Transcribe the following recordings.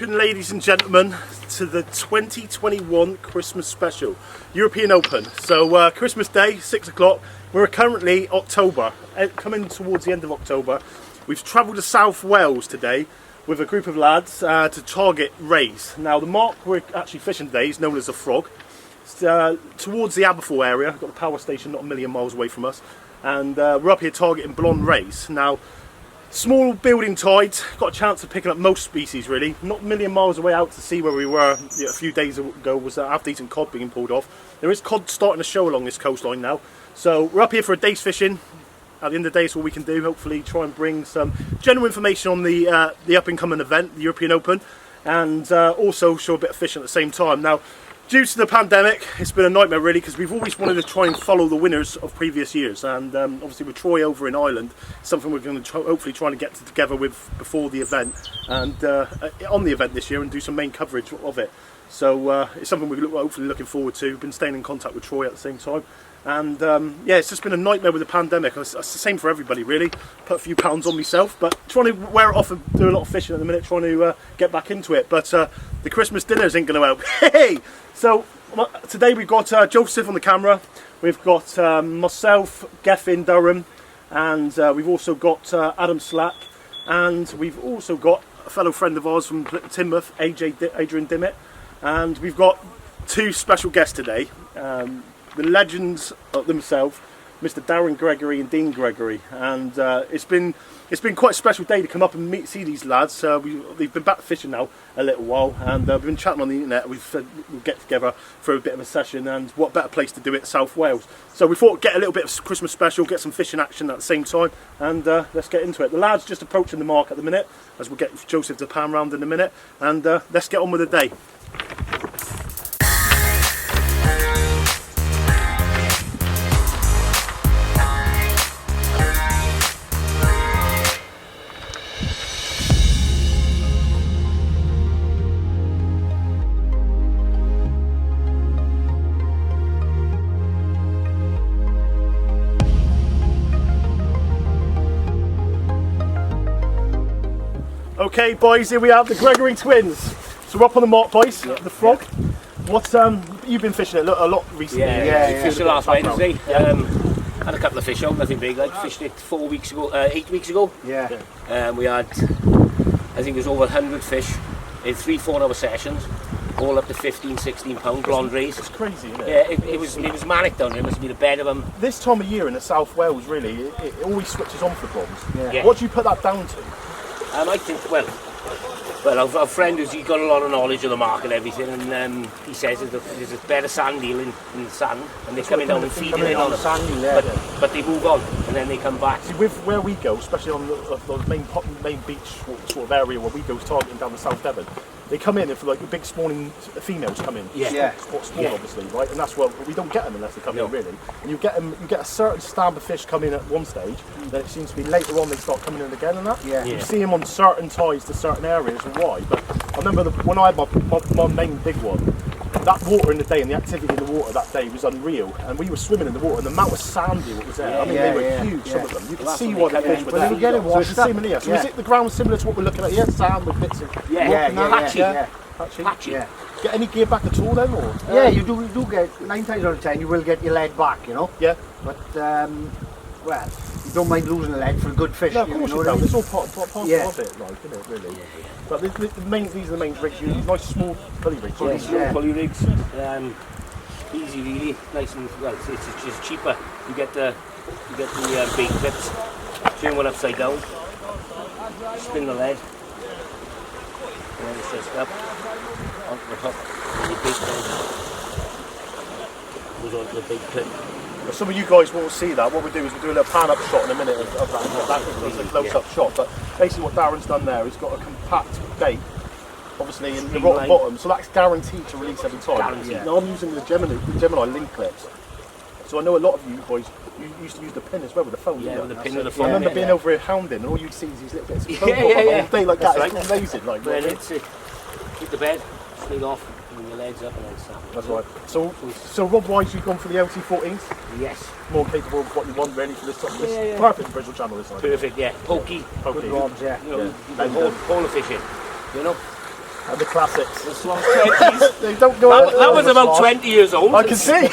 Welcome, ladies and gentlemen, to the 2021 Christmas special, European Open. So Christmas Day, 6 o'clock. We're currently October, coming towards the end of October. We've travelled to South Wales today with a group of lads to target rays. Now the mark we're actually fishing today is known as the Frog. It's towards the Aberfoyle area. We've got the power station not a million miles away from us, and we're up here targeting blonde rays. Now, small building tides, got a chance of picking up most species really. Not a million miles away out to sea where we were a few days ago was half-decent cod being pulled off. There is cod starting to show along this coastline now. So we're up here for a day's fishing. At the end of the day, it's all we can do. Hopefully try and bring some general information on the up-and-coming event, the European Open, and also show a bit of fishing at the same time. Now, due to the pandemic, it's been a nightmare really, because we've always wanted to try and follow the winners of previous years, and obviously with Troy over in Ireland, something we're going to hopefully try to get together with before the event and on the event this year, and do some main coverage of it. So it's something we're hopefully looking forward to. We've been staying in contact with Troy at the same time, and yeah, it's just been a nightmare with the pandemic. It's the same for everybody really. Put a few pounds on myself, but trying to wear it off and do a lot of fishing at the minute, trying to get back into it. But the Christmas dinners ain't going to help. Hey! So today we've got Joseph on the camera, we've got myself, Geffin Durham, and we've also got Adam Slack, and we've also got a fellow friend of ours from Teignmouth, Adrian Dimmitt, and we've got two special guests today, the legends themselves, Mr. Darren Gregory and Dean Gregory, and it's been quite a special day to come up and see these lads. They've been back fishing now a little while, and we've been chatting on the internet. We've said we'll get together for a bit of a session, and what better place to do it, South Wales. So we thought get a little bit of Christmas special, get some fishing action at the same time, and let's get into it. The lads just approaching the mark at the minute, as we'll get Joseph to pan round in a minute, and let's get on with the day. Okay boys, here we have the Gregory twins. So we're up on the mark, boys, the Frog. What's you've been fishing it a lot recently? Yeah. Fished it last Wednesday. Had a couple of fish out, nothing big. I fished it 8 weeks ago. Yeah. We had, I think it was over 100 fish in 3-4 hour sessions, all up to 15-16 pound blonde rays. It's crazy, isn't it? Yeah, it was manic down there. It must have been a bed of them. This time of year in the South Wales, really, it always switches on for blondes. Yeah. What do you put that down to? I think, well, our friend he's got a lot of knowledge of the market and everything, and he says there's a better sand eel in the sand, and they're coming down and feeding in on them. But they move on, and then they come back. See, with where we go, especially on the main beach sort of area where we go, targeting down the South Devon, they come in, if like the big spawning females come in, spawn obviously, right? And that's what we don't get them unless they come in really. And you get a certain stab of fish come in at one stage, then it seems to be later on they start coming in again and that. You see them on certain tides to certain areas and why. But I remember when I had my main big one, that water in the day and the activity in the water that day was unreal, and we were swimming in the water and the amount of sand that was there, I mean they were huge, some of them. You could see why the fish were there. So it's the same in here. So is it the ground similar to what we're looking at here? Sand with bits of patchy. Get any gear back at all then, or? Yeah, you do get 9 times out of 10 you will get your lead back, you know. Yeah. But well, you don't mind losing a leg for a good fish. No, of course you don't. It's all part of it, like, isn't it, really? But these are the main rigs. You need nice small pulley rigs. Small pulley rigs. Easy, really, nice and well. It's just cheaper. You get the bait clips. Turn one upside down. Spin the lead. And then it's just up onto the hook. And your bait goes onto the bait clip. Well, some of you guys won't see that. What we do is we do a little pan-up shot in a minute of that. It's a close-up shot. But basically what Darren's done there, he's got a compact bait, obviously in the rock bottom, so that's guaranteed to release every time. Now I'm using the Gemini link clips. So I know a lot of you boys, you used to use the pin as well with the phone. Yeah, with the pin with the phone. I remember being over here hounding, and all you'd see is these little bits of phone all day like that. It's amazing. Like, well, keep the bed, swing off, and your legs up, and then stop. That's right. So rod-wise, you've gone for the LT14s? Yes. More capable of what you want, really, for this top. Perfect for Bristol Channel, this one. Perfect, yeah. Pokey. Good rods, You know, hold the fish in, you know. And the classics. The Swan 20s. They don't go That was about 20 years old. I can see.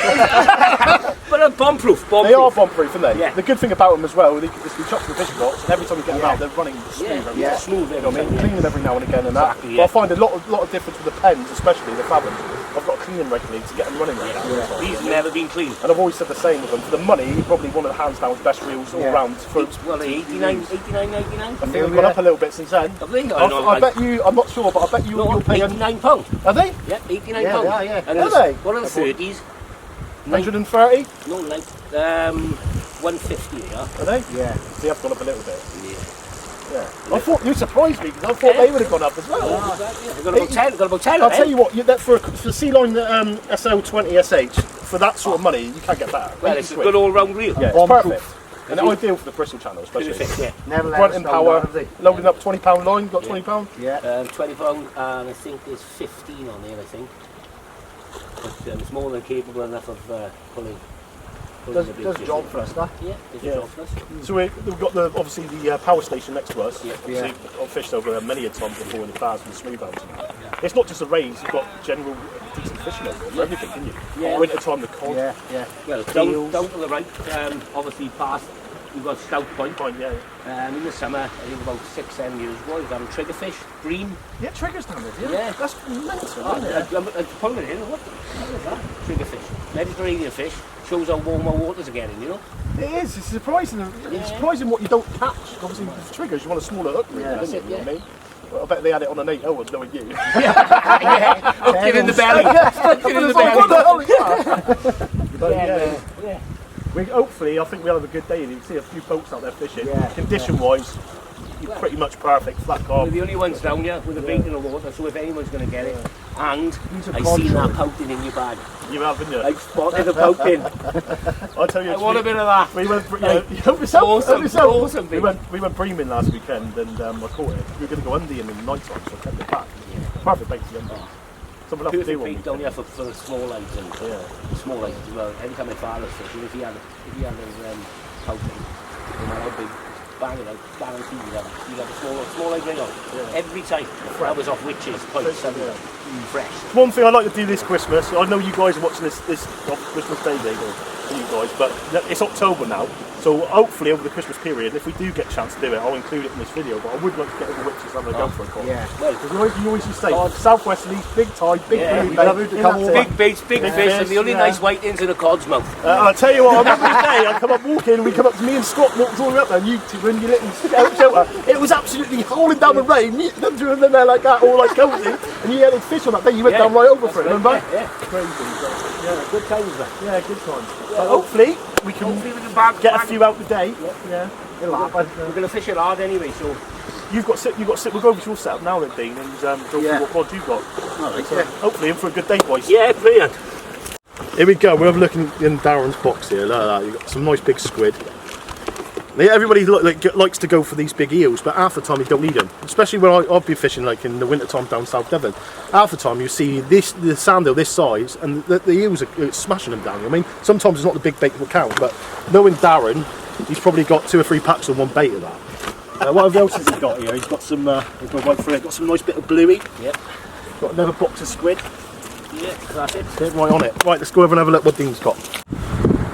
But they're bomb-proof. They are bomb-proof, aren't they? Yeah. The good thing about them as well, they can just be chucked in the fishing box, and every time you get them out, they're running smooth. Yeah, smooth. You know what I mean? Clean them every now and again and that. Exactly, But I find a lot of difference with the pens, especially the fathom. I've got to clean them regularly to get them running like that. These have never been cleaned. And I've always said the same with them. For the money, probably one of the hands down best reels all round. For, Well, 89, 99. I think they've gone up a little bit since then. Have they? I bet you, I'm not sure, but I bet you'll pay £89. Are they? Yeah, £89. Yeah. And Are they? What are the 30s? 130? No, 150 they are. Are they? Yeah. They have gone up a little bit. Yeah. I thought you surprised me because I thought they would have gone up as well. They've got about 10. Got about 10. I'll tell you what, that for Sea-Line SL20 SH, for that sort of money, you can't get better. Well, it's a good all-round reel. Yeah, it's perfect. And ideal for the Bristol channel, especially. Yeah. Never let Front us and down, power, have they? loading up £20 line, got £20? Yeah. £20, and I think there's 15 on there, I think. But it's more than capable enough of pulling. Does the job for us, that? Yeah, does the job for us. So we've got obviously the power station next to us. Yeah. Obviously, I've fished over many a times before in the bars and smooth bands. It's not just a raise, you've got general decent fishing over there for everything, can you? Yeah. Winter time, the cod. Yeah. Well, down to the right, obviously past, you've got Scout Point. In the summer, I think about 6-7 years ago, you've got triggerfish, bream. Yeah, triggers down there, yeah. Yeah. That's mental, isn't it? I'm pulling it in, what the hell is that? Triggerfish, Mediterranean fish, shows how warm our waters are getting, you know? It is, it's surprising. It's surprising what you don't catch. Obviously, with triggers, you want a smaller hook, really, don't you? You know what I mean? Well, I bet they had it on an 8-0 and knowing you. Yeah, hooked it in the belly. Hooked it in the belly. What the hell is that? But Yeah. hopefully, I think we'll have a good day. You can see a few boats out there fishing. Yeah. Condition-wise, you're pretty much perfect, flat carb. We're the only ones down here with a bait in the water, so if anyone's going to get it, and I control. seen that pouting in your bag. You have, haven't you? I spotted the pouting. I'll tell you. I want a bit of that. We went, help yourself. Awesome. We went breaming last weekend and I caught it. We were going to go under in the night time, so I kept it back. Perfect bait to go under. Something else to do Perfect bait down here for the small lights and small lights as well. Every time my father was fishing, if he had his pouting, no matter how big, bang it out, guaranteed he'd have a small light ring on. Every time. That was off witches, points, fresh. One thing I'd like to do this Christmas, I know you guys are watching this Christmas Day Day for you guys, but it's October now, so hopefully over the Christmas period, if we do get a chance to do it, I'll include it in this video, but I would like to get over witches having a go for a call. Yeah. Because you always used to say, southwesterlies, big tide, big blue Big baits, big fish, and the only nice white into the cod's mouth. I'll tell you what, I remember the day I come up walking, and we come up to me and Scott walked all the way up there, and you two were in your little shelter. It was absolutely howling down the rain, them two of them there like that, all like cozy, and you had a fish on that day, you went down right over for it, remember? Yeah. Crazy. Yeah, good times there. Yeah, good times. So hopefully we can get a few out today. Yeah. We're going to fish it hard anyway, so You've got we'll go over to your setup now then, Dean, and go through what rod you've got. So hopefully in for a good day, boys. yeah, brilliant. Here we go, we're looking in Darren's box here, look at that, you've got some nice big squid. Everybody likes to go for these big eels, but half the time you don't need them. Especially when I've been fishing like in the winter time down South Devon. Half the time you see the sandhill this size, and the eels are smashing them down. I mean, sometimes it's not the big bait that will count, but knowing Darren, he's probably got 2 or 3 packs of one bait of that. What else has he got here? He's got some, got some nice bit of bluey. Yep. Got another box of squid. Yeah, that's it. Get right on it. Right, let's go over and have a look what Dean's got.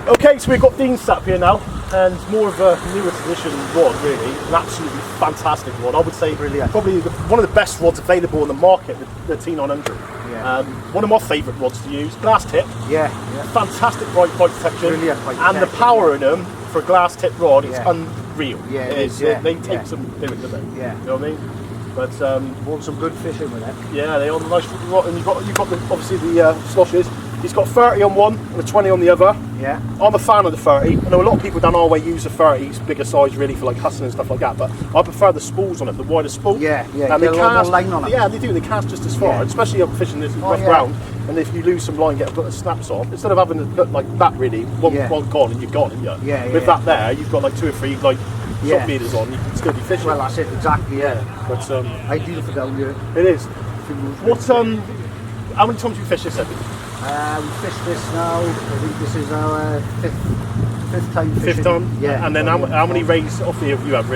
Okay, so we've got Dean sat up here now, and more of a newer edition rod, really. An absolutely fantastic rod. I would say probably one of the best rods available on the market, the T900. Yeah. One of my favourite rods to use. Glass tip. Yeah. Fantastic bite protection. Brilliant bite and the protection. power in them for a glass tip rod is unreal. Yeah, it is. They take some doing, don't they? Yeah. You know what I mean? But want some good fishing with it. yeah, they are the nice rod, and you've got obviously the sloshes. He's got 30 on one and a 20 on the other. Yeah. I'm a fan of the 30. I know a lot of people down our way use the 30s, bigger size really for like hustling and stuff like that, but I prefer the spools on it, the wider spool. Yeah. And they Get a lot cast, more line on it. yeah, they do, they cast just as far, especially up fishing this rough ground, and if you lose some line, get a snaps off, instead of having it look like that really, one gone and you're gone, and with that there, you've got like 2 or 3 like shot beaters on, you can still be fishing. Well, that's it, exactly, But ideal for down here. it is. What, how many times have you fished this, Eddie? We fished this now. I think this is our fifth time fishing. Fifth time? Yeah. And then how many rays off you have?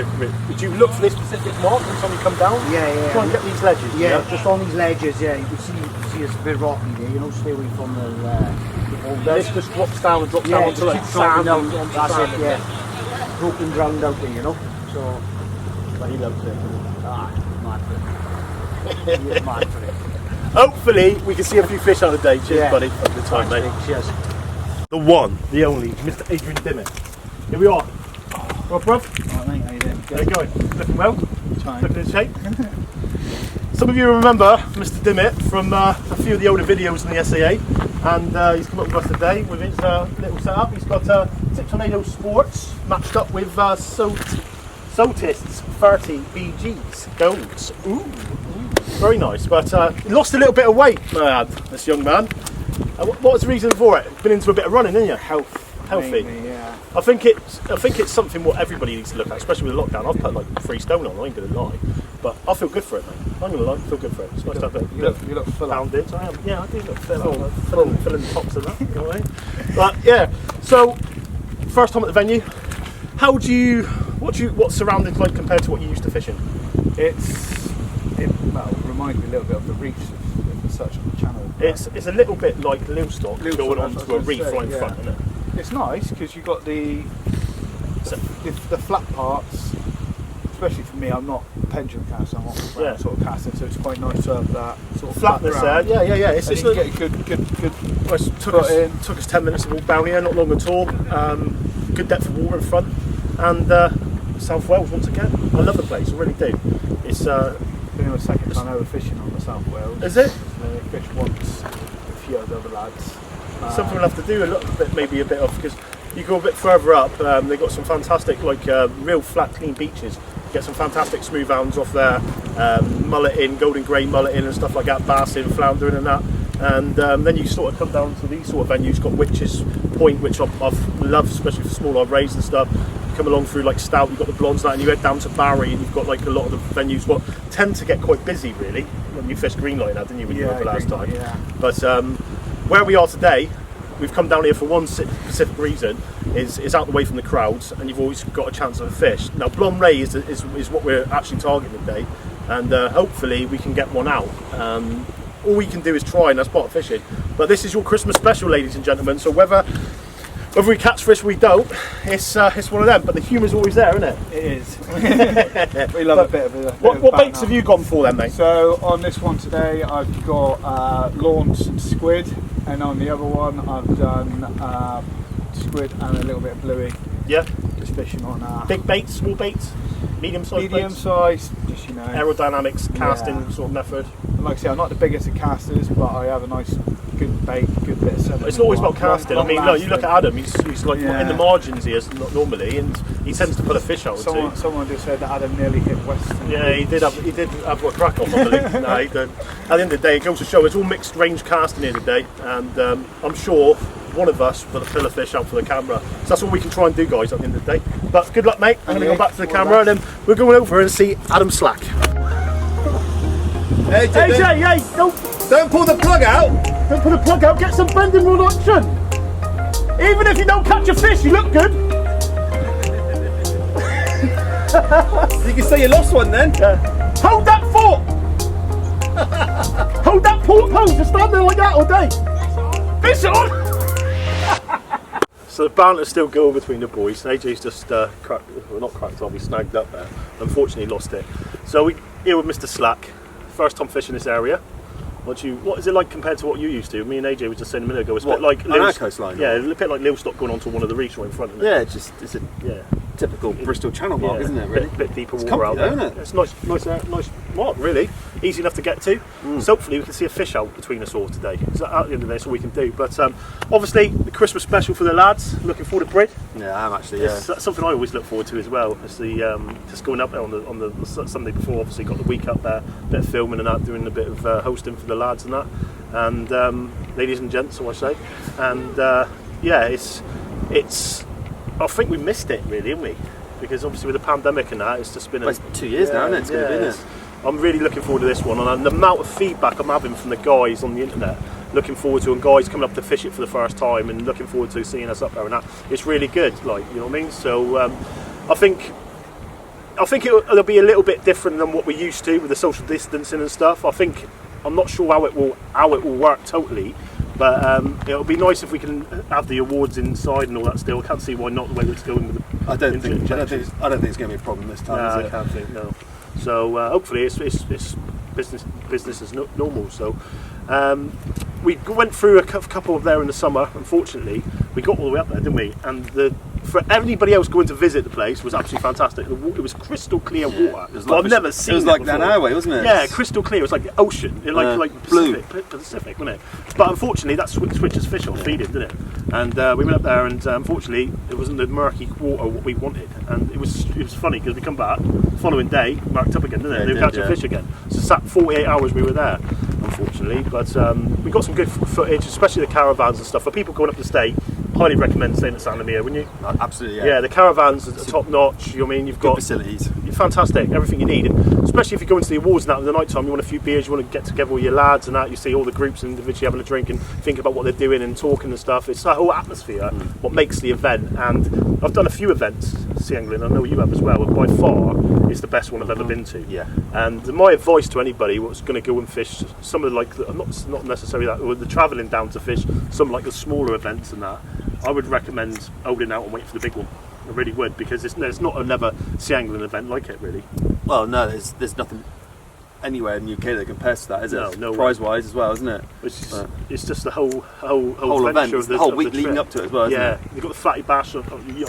Would you look for this specific mark every time you come down? Yeah. Try and get these ledges. Yeah, just on these ledges, yeah. You can see it's a bit rocky there, you know, stay away from the boulders. This just drops down and drops down onto like dropping sand. down, that's it, yeah. Broken ground out there, you know. So, But he loves it. Mad for it. He is mad for it. Hopefully we can see a few fish on the day. Cheers, Yeah. buddy. Have a good time, mate. Cheers. The one, the only, Mr. Adrian Dimmitt. Here we are. Right, bruv? Alright, mate, how you doing? How you going? Looking well? Trying. Looking in shape? Some of you remember Mr. Dimmitt from a few of the older videos in the SAA, and he's come up with us today with his little setup. He's got Tip Tornado Sports matched up with Sotist's 30 BGs goals. Ooh, very nice. But he lost a little bit of weight, this young man. What was the reason for it? Been into a bit of running, didn't you? Healthy. Maybe, yeah. I think it's something what everybody needs to look at, especially with lockdown. I've put like 3 stone on. I ain't gonna lie, but I feel good for it, mate. I'm gonna lie, I feel good for it. It's nice to have a You look full on. poundage. I am. Yeah, I do look filling the tops of that. You know what I mean? But yeah. So first time at the venue. What's surrounded like compared to what you used to fishing? It reminds me a little bit of the reefs if you search on the channel. It's a little bit like Lilstock Lilstock, going that's onto what I a was reef gonna right in say, front, isn't it? It's nice because you've got the flat parts, especially for me. I'm not a pendulum caster, I'm not Yeah. sort of casting, so it's quite nice to have that sort of Flatness there. flat Yeah. ground. It's And just you can get a good well, it took us 10 minutes to walk down here, not long at all. Good depth of water in front, and South Wales once again. I love the place, I really do. It's been the second time ever fishing on the South Wales. is it? I fished once with a few of the other lads. Something we'll have to do a little bit, maybe a bit of, because you go a bit further up, they've got some fantastic, like real flat, clean beaches. Get some fantastic smooth hounds off there, mulleting, golden grey mulleting and stuff like that, bassing, floundering and that. And then you sort of come down to these sort of venues. Got Witches Point, which I've loved, especially for smaller rays and stuff. You come along through like Stout, you've got the Blondes and that, and you head down to Barry, and you've got like a lot of the venues what tend to get quite busy really when you fish Greenlight now, didn't you, when you were the last time? Yeah. But where we are today, we've come down here for one specific reason, is out the way from the crowds, and you've always got a chance of a fish. Now Blonde Ray is what we're actually targeting today, and hopefully we can get one out. All we can do is try, and that's part of fishing. But this is your Christmas special, ladies and gentlemen, so whether we catch fish or we don't, it's one of them, but the humour's always there, isn't it? It is. We love a bit of a What baits have you gone for then, mate? So on this one today I've got lawns and squid, and on the other one I've done squid and a little bit of bluey. Yeah. Just fishing on Big baits, small baits, medium-sized medium baits? size, just Aerodynamics, casting Yeah. sort of method. And like I say, I'm not the biggest of casters, but I have a nice good bait, good bit of sediment. It's always about casting. I mean, look, you look at Adam, he's like Yeah. in the margins here normally, and he tends to put a fish out or two. Someone just said that Adam nearly hit Western. Yeah, he did have a crack on, I believe. No, he did. At the end of the day, it goes to show it's all mixed range casting here today, and I'm sure one of us will fill a fish out for the camera. So that's all we can try and do, guys, at the end of the day. But good luck, mate. I'm going to go back to the camera, and then we're going over and see Adam Slack. Hey, Hey, don't pull the plug out. don't put the plug out, get some bending rod action. Even if you don't catch a fish, you look good. You can say you lost one then. Hold that fort! Hold that port pose, just stand there like that all day. Fish on! So the banter's still going between the boys. AJ's just not cracked off, he snagged up there. Unfortunately lost it. So we're here with Mr. Slack. First time fishing this area. What is it like compared to what you used to? Me and AJ was just saying a minute ago. It's a bit like on our coastline. Yeah, a bit like Lilstock going onto one of the reefs right in front of it. Yeah, it's a typical Bristol Channel mark, isn't it? Really? Bit deeper It's water out comfy, there. isn't it? It's nice mark, really. Easy enough to get to. So hopefully we can see a fish out between us all today. So at the end of this, all we can do. But obviously the Christmas special for the lads. Looking forward to bread. Yeah, I'm actually. Yeah. That's something I always look forward to as well. It's the just going up there on the Sunday before. Obviously got the week up there, bit of filming and that, doing a bit of hosting for the lads and that. And ladies and gents, so I say. And yeah, it's. I think we missed it really, didn't we? Because obviously with the pandemic and that, it's just been. Well, it's 2 years now, isn't it? It's going to be, isn't it? I'm really looking forward to this one, and the amount of feedback I'm having from the guys on the internet looking forward to, and guys coming up to fish it for the first time and looking forward to seeing us up there and that. It's really good, like, you know what I mean? So I think it'll be a little bit different than what we're used to with the social distancing and stuff. I'm not sure how it will work totally, but it'll be nice if we can have the awards inside and all that still. I can't see why not, the way it's going with the I don't think it's going to be a problem this time. no, I can't think, no. So hopefully it's business as normal. So we went through a couple of there in the summer. Unfortunately, we got all the way up there, didn't we? And for anybody else going to visit the place was absolutely fantastic. It was crystal clear water. I've never seen it. It was like before. that our way, wasn't it? Yeah, crystal clear. It was like the ocean, like blue. Pacific, wasn't it? But unfortunately, that switches fish on feeding, didn't it? And we went up there, and unfortunately, it wasn't the murky water what we wanted. And it was funny because we come back the following day, marked up again, didn't it? Yeah, They were catching fish again. So sat 48 hours we were there, unfortunately. But we got some good footage, especially the caravans and stuff. For people going up to stay, highly recommend staying at San Lemire, wouldn't you? Absolutely, Yeah, the caravans are top notch. You know what I mean? You've got facilities. You're fantastic, everything you need. And especially if you go into the awards and that in the night time, you want a few beers, you want to get together with your lads and that. You see all the groups individually having a drink and think about what they're doing and talking and stuff. It's that whole atmosphere what makes the event. And I've done a few events, Sea Angling, I know you have as well, and by far it's the best one I've ever been to. Yeah. And my advice to anybody who's going to go and fish some of not necessarily that, or the travelling down to fish some like the smaller events and that, I would recommend holding out and waiting for the big one. I really would, because there's not another Sea Angling event like it, really. Well, no, there's nothing anywhere in the UK that compares to that, is it? No Prize-wise as well, isn't it? It's just the whole event, of the whole of week the leading trip. up to it as well, isn't it? You've got the flatty bash. I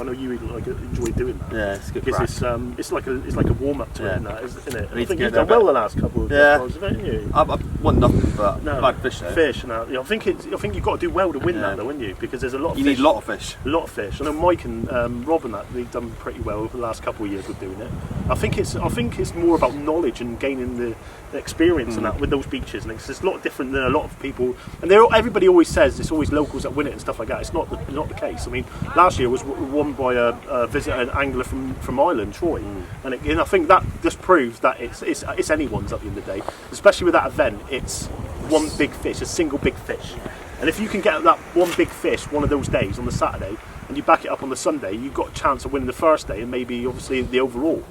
know you enjoy doing that. Yeah, it's good because crack. it's like a warm up to it, and that, isn't it? I think get you've there done well a the bit. last couple of times, haven't you? I've won nothing, but No, I've had fish though. Fish, and that. I think you've got to do well to win that, though, haven't you? Because there's a lot of You fish. need a lot of fish. A lot of fish. I know Mike and Rob and that, they've done pretty well over the last couple of years with doing it. I think it's more about knowledge and gaining the experience and that with those beaches, and it's a lot different than a lot of people. And everybody always says it's always locals that win it and stuff like that. It's not the case. I mean, last year was won by a visitor, an angler from Ireland, Troy, and I think that just proves that it's anyone's at the end of the day. Especially with that event, it's one big fish, a single big fish. And if you can get that one big fish one of those days on the Saturday, and you back it up on the Sunday, you've got a chance of winning the first day and maybe obviously the overall.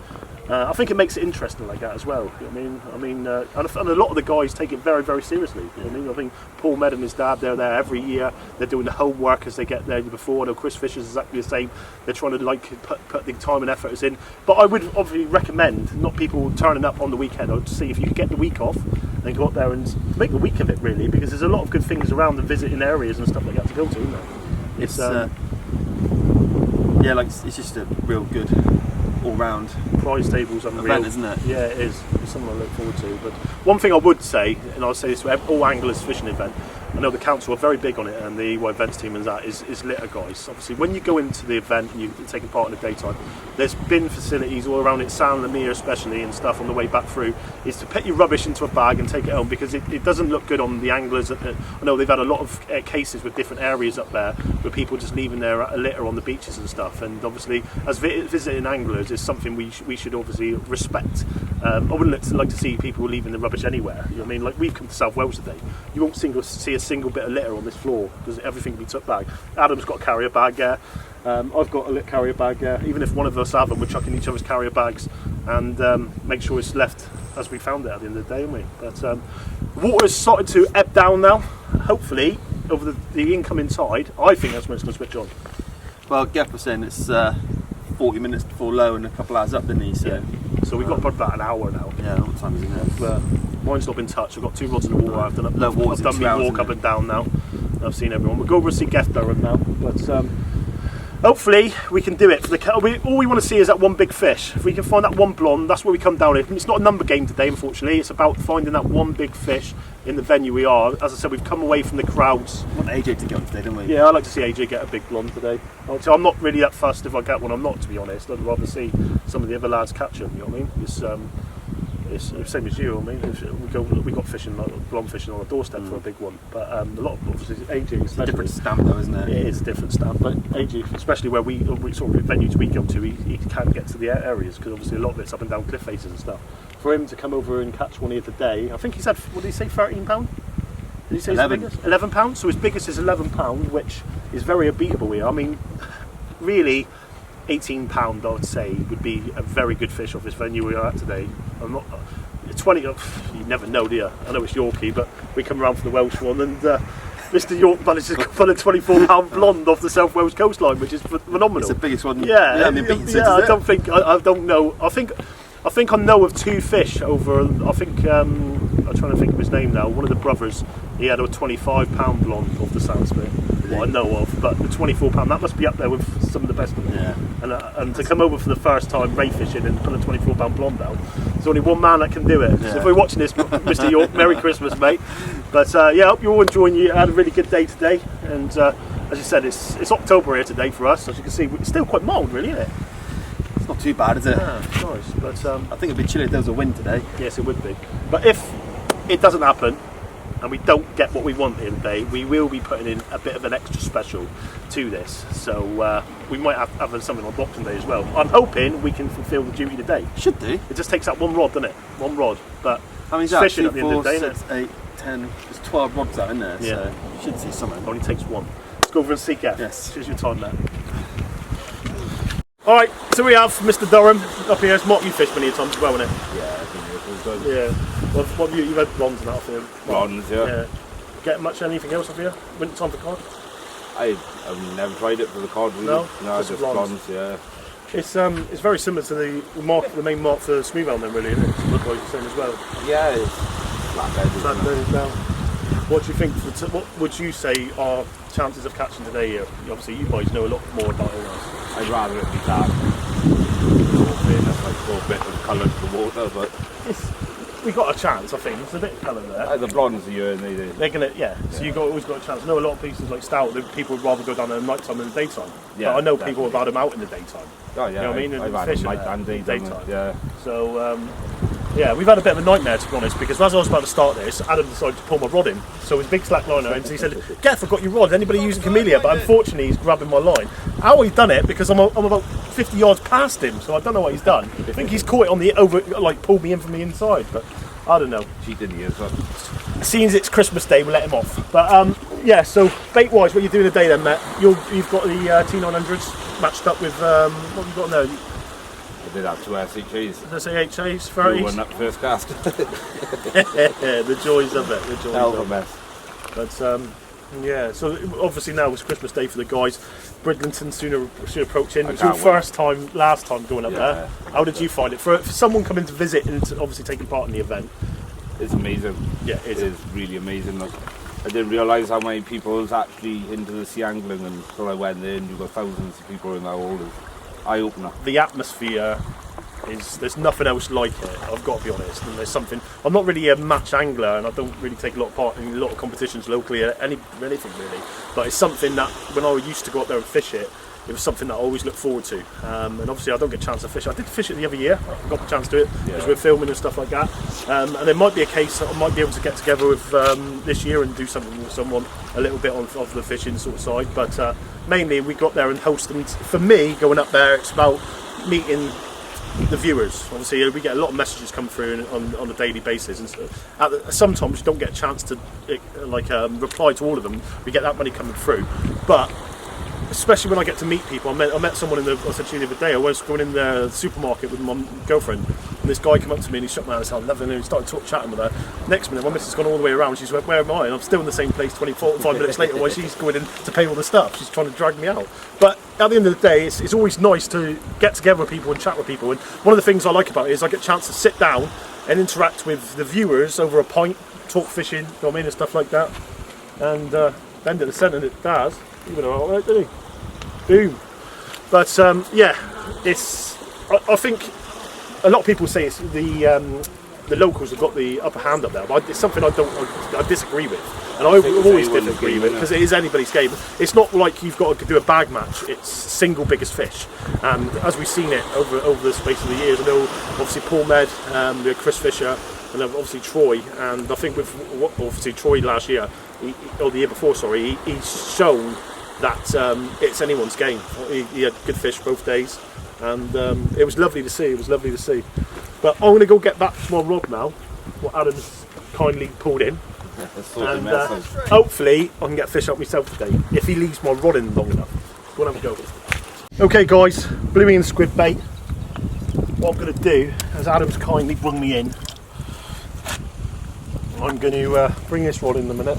I think it makes it interesting like that as well. You know what I mean, and a lot of the guys take it very, very seriously. You know what I mean, I think Paul Med and his dad, they're there every year. They're doing the homework as they get there before. I know Chris Fisher's exactly the same. They're trying to put the time and effort in. But I would obviously recommend not people turning up on the weekend. I'd see if you can get the week off and go up there and make the week of it, really, because there's a lot of good things around and visiting areas and stuff like that to go to, isn't there? It's it's just a real good all-round prize tables unreal event, isn't it? Yeah, it is. It's something I look forward to. But one thing I would say, and I'll say this to all anglers fishing event, I know the council are very big on it, and the EY events team and that is litter guys. Obviously, when you go into the event and you're taking part in the daytime, there's bin facilities all around it, San Lemire especially, and stuff on the way back through, is to put your rubbish into a bag and take it home, because it doesn't look good on the anglers. I know they've had a lot of cases with different areas up there where people just leaving their litter on the beaches and stuff, and obviously as visiting anglers is something we should obviously respect. I wouldn't like to see people leaving the rubbish anywhere. You know what I mean? Like, we've come to South Wales today, you won't see a single bit of litter on this floor because everything can be took back. Adam's got a carrier bag there. I've got a carrier bag there. Even if one of us have them, we're chucking each other's carrier bags and make sure it's left as we found it at the end of the day, haven't we? But water's started to ebb down now. Hopefully, over the incoming tide, I think that's when it's going to switch on. Well, Geff was saying it's 40 minutes before low and a couple hours up, didn't he? So we've got about an hour now. Yeah, what time is it now? Mine's not been touched. I've got 2 rods in the water. I've done my walk up and down now. I've seen everyone. We'll go over and see Geff Durham now. But hopefully we can do it. All we want to see is that one big fish. If we can find that one blonde, that's where we come down here. It's not a number game today, unfortunately. It's about finding that one big fish in the venue we are. As I said, we've come away from the crowds. We want AJ to get on today, don't we? Yeah, I'd like to see AJ get a big blonde today. So I'm not really that fussed if I get one. I'm not, to be honest. I'd rather see some of the other lads catch them. You know what I mean? It's the same as you. I mean, we got fishing, like blonde fishing on a doorstep for a big one. But a lot of obviously AJ, It's a different stamp, though, isn't it? It is a different stamp. But AJ, especially where we sort of venues we go to, he can get to the areas because obviously a lot of it's up and down cliff faces and stuff. For him to come over and catch one here today, I think he said, what did he say, £13? Did you say 11. his biggest? £11. So his biggest is £11, which is very unbeatable here. I mean, really, £18 I would say would be a very good fish off this venue we are at today. I'm not 20. You never know, do you? I know it's Yorkie, but we come around for the Welsh one, and Mr. York managed to pull a £24 blonde off the South Wales coastline, which is phenomenal. It's the biggest one. Yeah, I mean, beaten since, I is it? don't think I don't know. I think I know of 2 fish over. I think I'm trying to think of his name now. One of the brothers, he had a £25 blonde off the Sandspit. What I know of, but the £24, that must be up there with some of the best of them. Yeah. And to come over for the first time ray fishing and pull a £24 blonde out, there's only one man that can do it. Yeah. So if we're watching this, Mr. York, Merry Christmas, mate. But yeah, I hope you're all enjoying. You had a really good day today, and as you said, it's October here today for us. As you can see, it's still quite mild, really, isn't it? It's not too bad, is it? Yeah, nice. But I think it'd be chilly if there was a wind today. yes, it would be. But if it doesn't happen, and we don't get what we want here today, we will be putting in a bit of an extra special to this. So we might have something on Boxing Day as well. I'm hoping we can fulfil the duty today. Should do. It just takes that one rod, doesn't it? One rod. But How many's it's that? fishing 2, at the end 4, of the day, isn't 6, 8, 10. There's 12 rods out in there, Yeah. so you should see something. it only takes one. Let's go over and seek out. Yes. Here's your time there. Alright, so we have Mr. Durham up here. It's Mark, you fished many times as well, isn't it? Yeah, I think it was good. Yeah. What have you've had bronze and that off here? Bronze, yeah. Yeah. Get much anything else off here? Winter time for cod? I've never tried it for the cod, really. No? No, Just just bronze. bronze, yeah. It's very similar to the main mark for smooth elm then, really, isn't it? Look like you're saying as well. Yeah, it's flathead, isn't it? Flathead down. What do you think? What would you say are chances of catching today here? Obviously, you guys know a lot more about it than us. I'd rather it be dark. That's like go a bit of colour to the water, but We got a chance, I think. There's a bit of colour there. the bronze are here and they They're gonna, yeah. So you always got a chance. I know a lot of pieces like stout. That people would rather go down there at night time than the daytime. Yeah, but I know definitely. people have had them out in the daytime. Oh, yeah, You know what I mean? I've had Fishing them night there and in the daytime. daytime. Yeah. So yeah, we've had a bit of a nightmare, to be honest, because as I was about to start this, Adam decided to pull my rod in. So his big slack liner, and he said, "Geth, I've got your rod. Anybody using Camellia?" But unfortunately, he's grabbing my line. How he's done it? Because I'm about 50 yards past him, so I don't know what he's done. I think he's caught it on the over, like pulled me in from the inside, but I don't know. Cheated he is, but Seeing as it's Christmas Day, we'll let him off. But yeah, so bait-wise, what are you doing today then, Matt? You've got the T900s matched up with, what have you got there? I did have 2 SHAs. Let's say HAs, Two 30s. went up first cast. The joys of it, the joys Hell of of a it. mess. But yeah, so obviously now it's Christmas Day for the guys. Bridlington soon approaching. It was your can't first time, last time going up Yeah. there. How did you find it? For someone coming to visit and obviously taking part in the event, It's amazing. yeah, It it's is really amazing. Like, I didn't realise how many people was actually into the sea angling until I went there, and you've got thousands of people in that hall. It's eye-opener. the atmosphere there's nothing else like it. I've got to be honest. And there's something. I'm not really a match angler, and I don't really take a lot of part in a lot of competitions locally, anything really. But it's something that when I used to go up there and fish it, it was something that I always look forward to. And obviously, I don't get a chance to fish. I did fish it the other year. I got the chance to do it because we're filming and stuff like that. And there might be a case that I might be able to get together with this year and do something with someone a little bit of the fishing sort of side. But mainly, we got there and host. And for me, going up there, it's about meeting the viewers. Obviously, we get a lot of messages come through on a daily basis, and so sometimes you don't get a chance to reply to all of them. We get that many coming through, but especially when I get to meet people. I met someone I said to you the other day. I was going in the supermarket with my girlfriend, and this guy came up to me and he shook my hand and said, "I love it," and he started chatting with her. Next minute, my missus has gone all the way around. She's went, "Where am I?" And I'm still in the same place 45 minutes later while she's going in to pay all the stuff. She's trying to drag me out. But at the end of the day, it's always nice to get together with people and chat with people. And one of the things I like about it is I get a chance to sit down and interact with the viewers over a pint, talk fishing, you know what I mean, and stuff like that. And end of the sentence, it does. You went all right, didn't he? Boom. But yeah, I think a lot of people say it's the locals have got the upper hand up there, but it's something I disagree with, and I always disagree with, because it is anybody's game. It's not like you've got to do a bag match. It's single biggest fish, and as we've seen it over the space of the years, I know obviously Paul Med, we had Chris Fisher, and then obviously Troy, and I think with obviously Troy last year, or the year before, sorry, he's shown that it's anyone's game. He had good fish both days, and it was lovely to see. But I'm going to go get back to my rod now, what Adam's kindly pulled in. Let's sort And the mess out. hopefully I can get a fish out myself today, if he leaves my rod in long enough. We'll have a go. Okay guys, bluey and squid bait. What I'm going to do, as Adam's kindly brung me in, I'm going to bring this rod in a minute,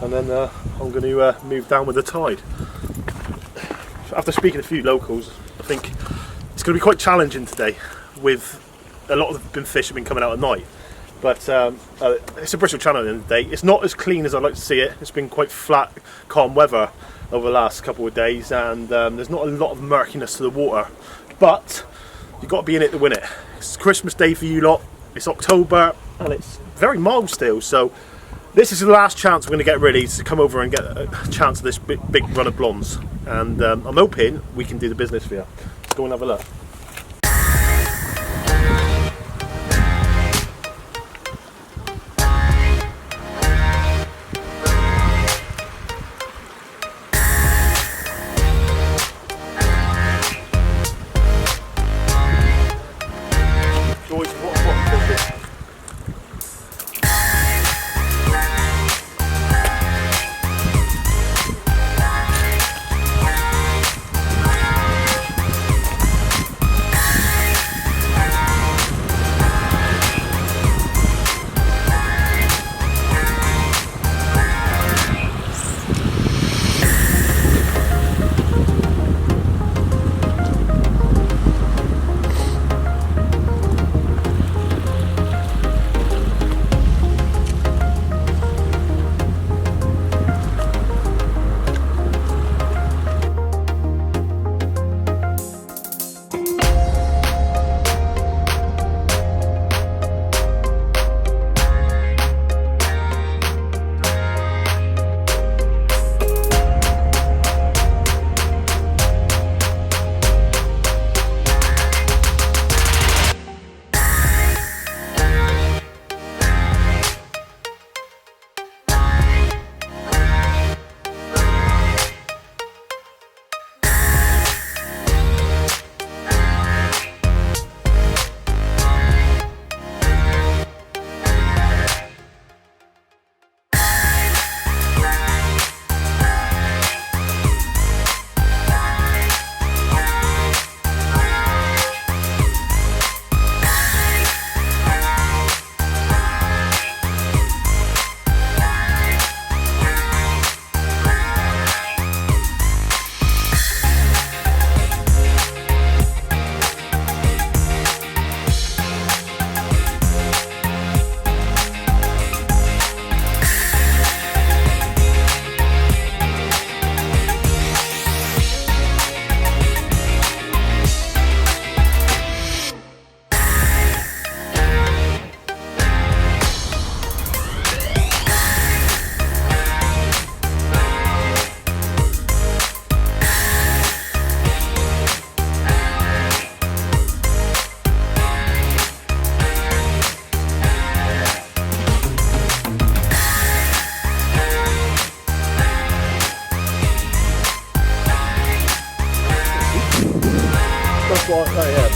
and then I'm going to move down with the tide. After speaking to a few locals, I think it's going to be quite challenging today, with a lot of the fish have been coming out at night. But it's a Bristol Channel at the end of the day. It's not as clean as I'd like to see it. It's been quite flat, calm weather over the last couple of days, and there's not a lot of murkiness to the water. But you've got to be in it to win it. It's Christmas Day for you lot. It's October, and it's very mild still. So this is the last chance we're going to get ready to come over and get a chance of this big run of blondes. And I'm hoping we can do the business for you. Let's go and have a look.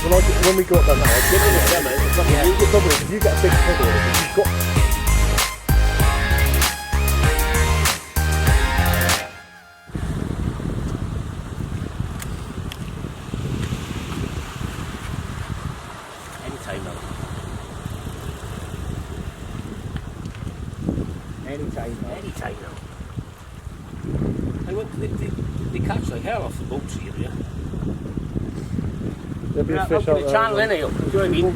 Well, when we got done now, I did it again, mate. It's like the problem is if you get a big pig on it, you've got. Anytime now. Anytime now. They catch like hell off the boats here, yeah. There'll be a fish out out the channel, innit? Do you know what I mean?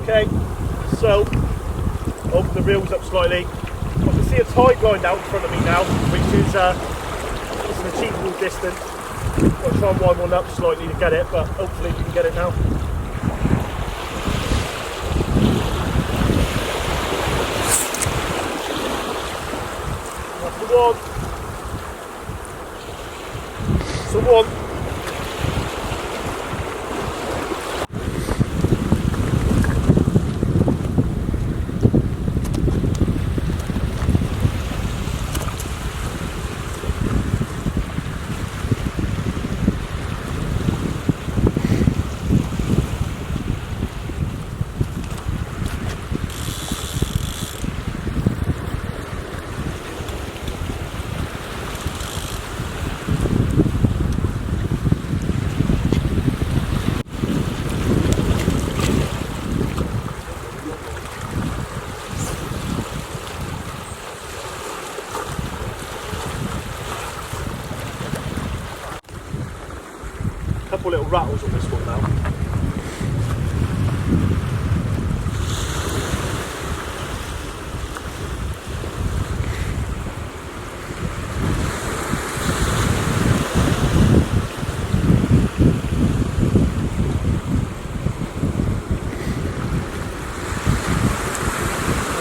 Okay, so open the reels up slightly. I can see a tide line out in front of me now, which is it's an achievable distance. I'll try and wind one up slightly to get it, but hopefully we can get it now. That's the one. That's the one. couple little rattles on this one now.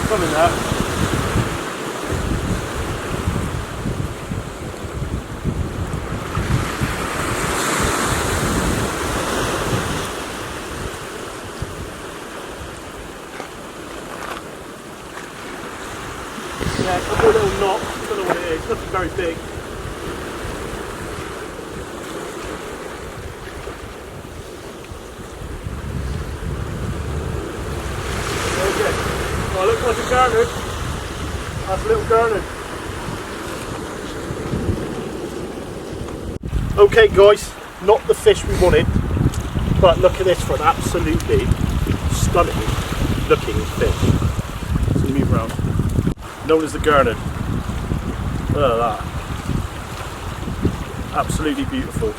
Come in there. Yeah, a couple of little knots, don't know what it is, nothing very big. Okay, well, looks like a gurnard. That's a little gurnard. Okay guys, not the fish we wanted, but look at this for an absolutely stunning looking fish. So move around. Known as the gurnard. Look at that. Absolutely beautiful.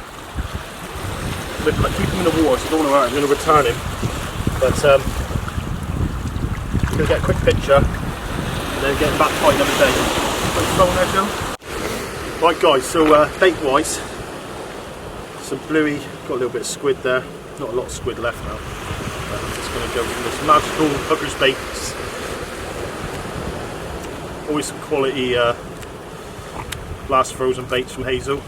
Look, I keep him in the water, so I don't want to hurt him. I'm going to return him. But I'm going to get a quick picture and then get him back tight another day. Put his phone there, Joe. Right guys, so bait wise, some bluey, got a little bit of squid there. Not a lot of squid left now. I'm just going to go with this magical hooker's baits. Always some quality glass frozen baits from Hazel.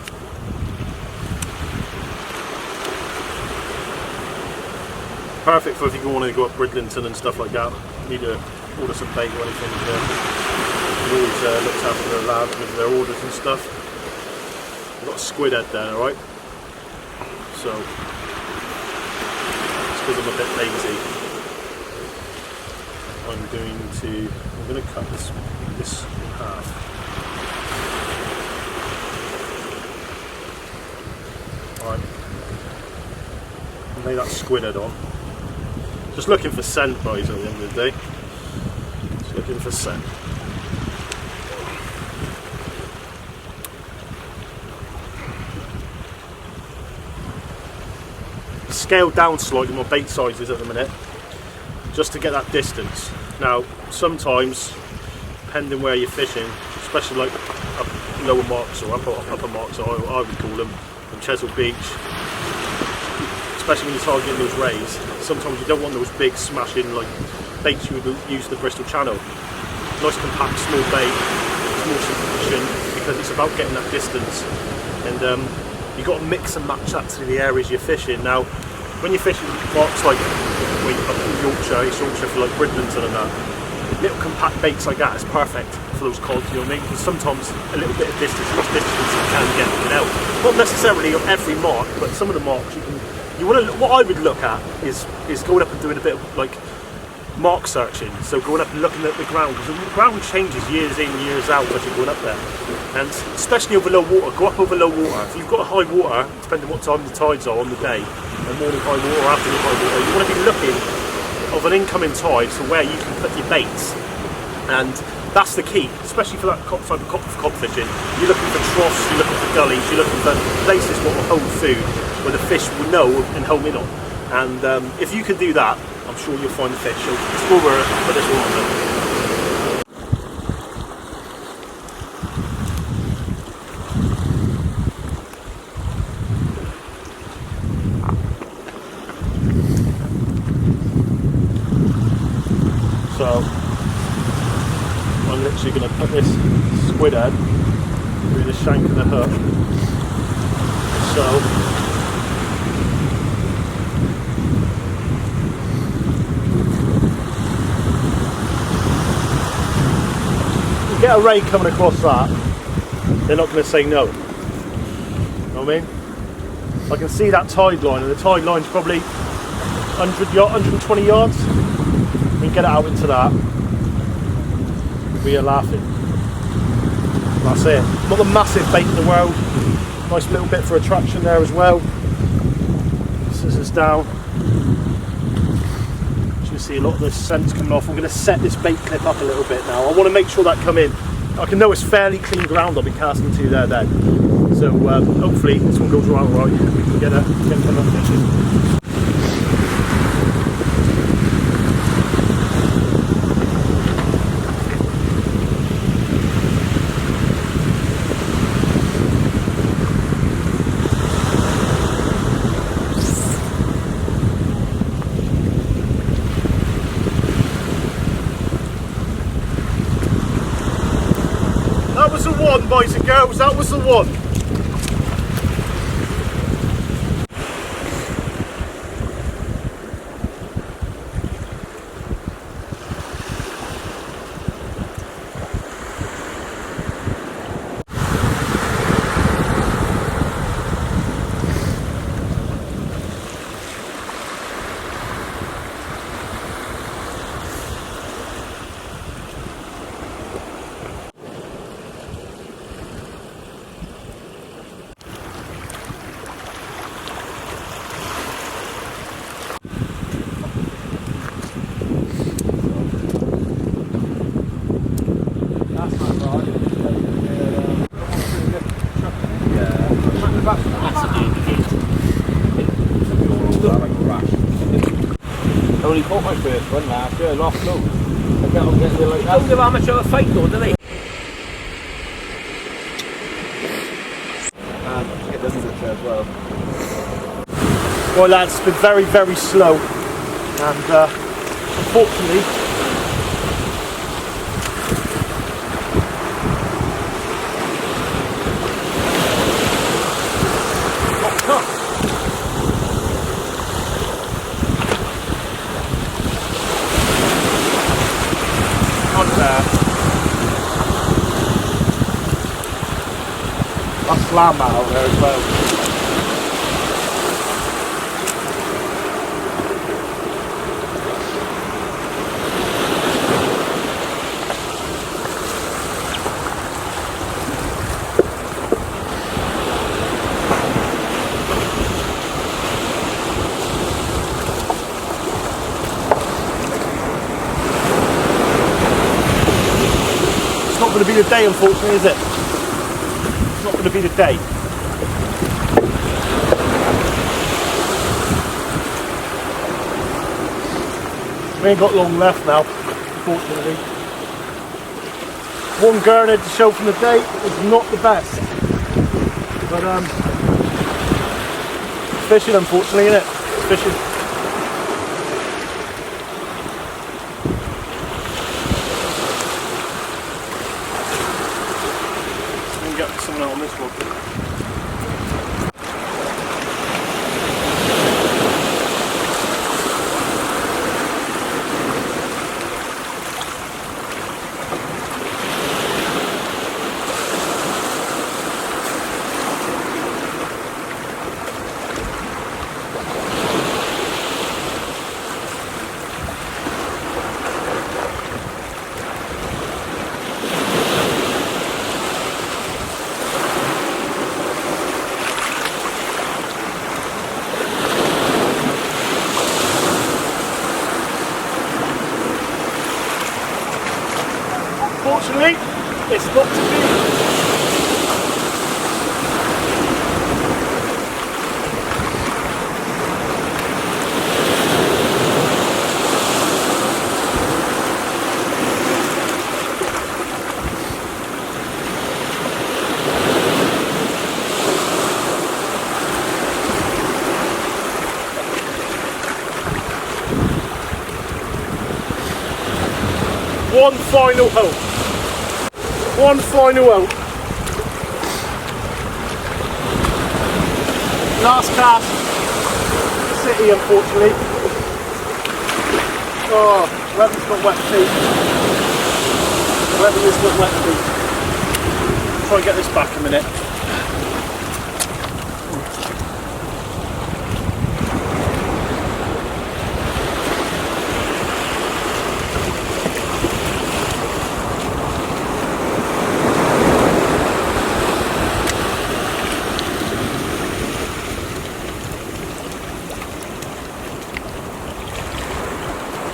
Perfect for if you want to go up Bridlington and stuff like that. You need to order some bait or anything. He always looks after the lads with their orders and stuff. I've got a squid head there, alright? So, just because I'm a bit lazy, I'm going to cut this in half. Alright. Lay that squid head on. Just looking for scent, guys, at the end of the day. Just looking for scent. Scaled down slightly my bait sizes at the minute, just to get that distance. Now, sometimes, depending where you're fishing, especially like up lower marks or upper marks, I would call them, from Chesil Beach, especially when you're targeting those rays, sometimes you don't want those big smashing like baits you would use the Bristol Channel. Nice compact small bait, it's more sufficient because it's about getting that distance, and you've got to mix and match that to the areas you're fishing. Now, when you're fishing marks like up in Yorkshire for like Bridlington and that, little compact baits like that is perfect for those cods, you know what I mean? Because sometimes a little bit of distance, much distance you can get out. Not necessarily on every mark, but some of the marks you want to. What I would look at is going up and doing a bit of like mark searching. So going up and looking at the ground, because the ground changes years in, years out as you're going up there. And especially over low water, go up over low water. If you've got a high water, depending on what time the tides are on the day, and morning high water or afternoon high water, you want to be looking of an incoming tide to where you can put your baits. And that's the key, especially for that type of cod fishing. You're looking for troughs, you're looking for gullies, you're looking for places what will hold food, where the fish will know and home in on. And if you can do that, I'm sure you'll find the fish. So it's where we're put this one on. So I'm literally going to put this squid head through the shank of the hook. So you get a ray coming across that, they're not going to say no. You know what I mean? I can see that tide line, and the tide line's probably 120 yards. We get it out into that, we are laughing. That's it. Not the massive bait in the world. Nice little bit for attraction there as well. Scissors down. As you can see, a lot of the scent's coming off. I'm going to set this bait clip up a little bit now. I want to make sure that come in. I can know it's fairly clean ground I'll be casting to there then. So So hopefully this one goes right, we can get another fishing. That was the one, boys and girls, that was the one. I only caught my first one last year, I lost loads. I can't get there like that. Don't give amateur a fight though, do they? Get this picture as well. Well lads, it's been very, very slow, and unfortunately not there. That's lamb out there as well. It's not going to be the day, unfortunately, is it? It's not going to be the day. We ain't got long left now, unfortunately. One gurnard to show from the day is not the best. But fishing, unfortunately, isn't it? Fishing. Get someone out on this one. Unfortunately, it's not to be. One final hope. One final hope. Last cast. City, unfortunately. Oh, Revan's got wet feet. Revan has got wet feet. Try and get this back a minute.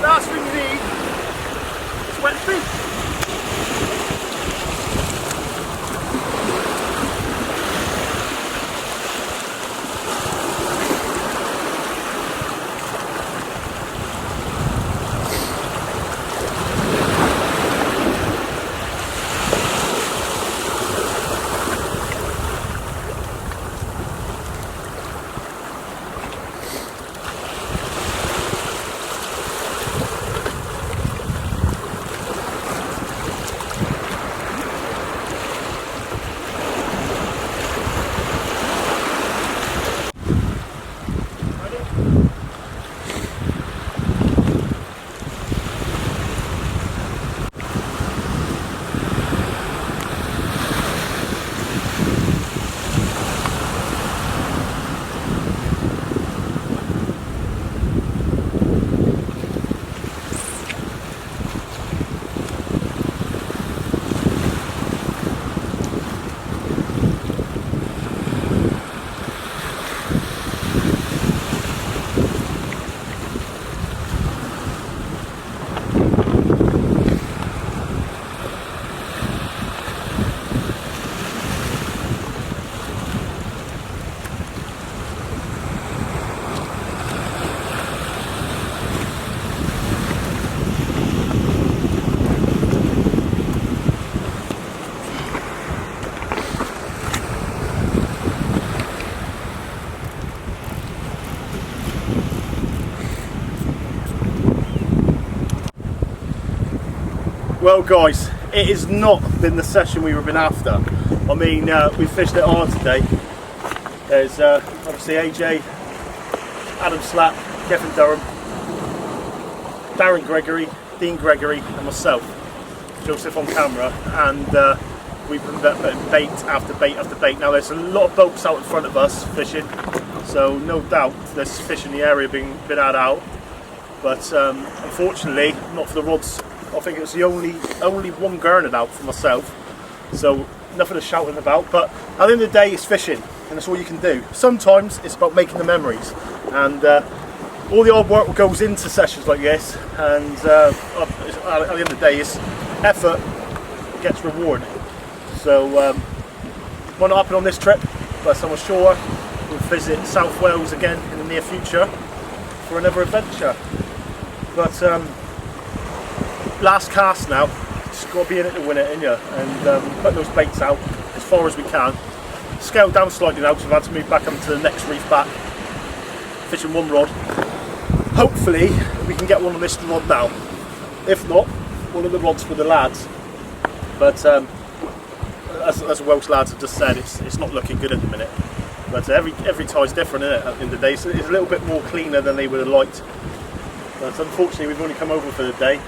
Last thing you need is wet feet. Well guys, it has not been the session we've been after. I mean, we fished it hard today. There's obviously AJ, Adam Slack, Kevin Durham, Darren Gregory, Dean Gregory and myself, Joseph on camera, and we've been putting bait after bait after bait. Now there's a lot of boats out in front of us fishing, so no doubt there's fish in the area being had out, but unfortunately not for the rods. I think it was the only one gurnard out for myself, so nothing to shout about. But at the end of the day, it's fishing, and that's all you can do. Sometimes it's about making the memories, and all the hard work goes into sessions like this, and at the end of the day, it's effort gets reward. So might not happen on this trip, but I'm sure we'll visit South Wales again in the near future for another adventure. But last cast now, just got to be in it to win it, ain't you? And put those baits out as far as we can. Scaled down slightly now because we've had to move back up to the next reef back. Fishing one rod. Hopefully we can get one on this rod now. If not, one of the rods for the lads. But as the Welsh lads have just said, it's not looking good at the minute. But every tie's different, isn't it, at the end of the day? So it's a little bit more cleaner than they would have liked. But unfortunately we've only come over for the day,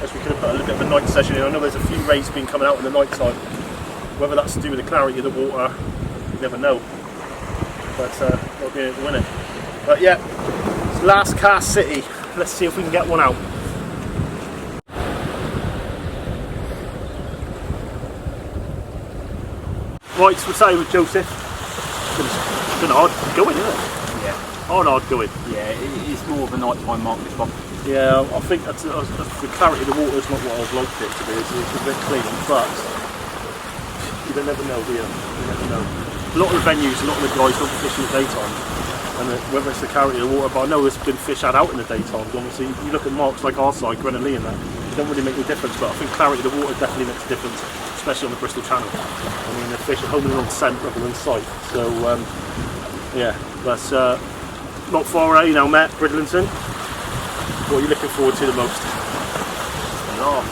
as we could have put a little bit of a night session in. I know there's a few rays been coming out in the night time. Whether that's to do with the clarity of the water, you never know. But we'll be able to win it. But yeah, it's last cast city. Let's see if we can get one out. Right, so we're starting with Joseph. It's been hard going, isn't it? Yeah. Hard going. Yeah, it's more of a nighttime mark this one. Yeah, I think that's the clarity of the water is not what I've liked it to be. It's a bit clean, but you don't never know, do you? You never know. A lot of the venues, a lot of the guys don't fish in the daytime, and whether it's the clarity of the water, but I know there's been fish had out in the daytime. Obviously, you look at marks like our side, Gren and Lee, and that, it don't really make any difference, but I think clarity of the water definitely makes a difference, especially on the Bristol Channel. I mean, the fish are homing on scent rather than sight, so yeah, that's not far away now, Matt Bridlington. What are you looking forward to the most? Laugh,